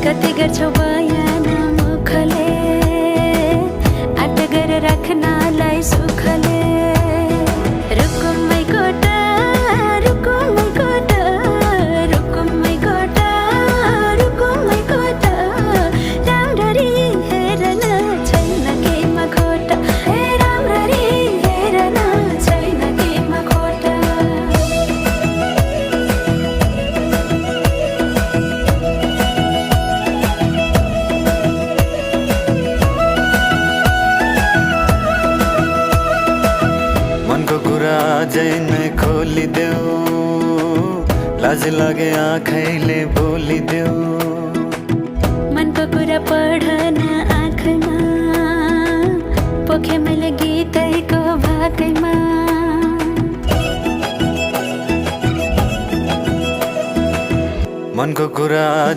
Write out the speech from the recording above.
कति गर्छौ बयान मुखले आट गरेर राख्नलाई सुखले रुकुमै कोटा रुकुमै कोटा रुकुमै कोटा रुकुमै कोटा राम्ररी हेर्न छैन केमा खोटा हे राम्ररी हेर्न छैन केमा खोटा मनको कुरा अझै नै खोलिदेऊ लाज लागे आँखैले बोलिदेऊ मनको कुरा पढ्न आँखमा पोखे मैले गीतैको भाकैमा मनको कुरा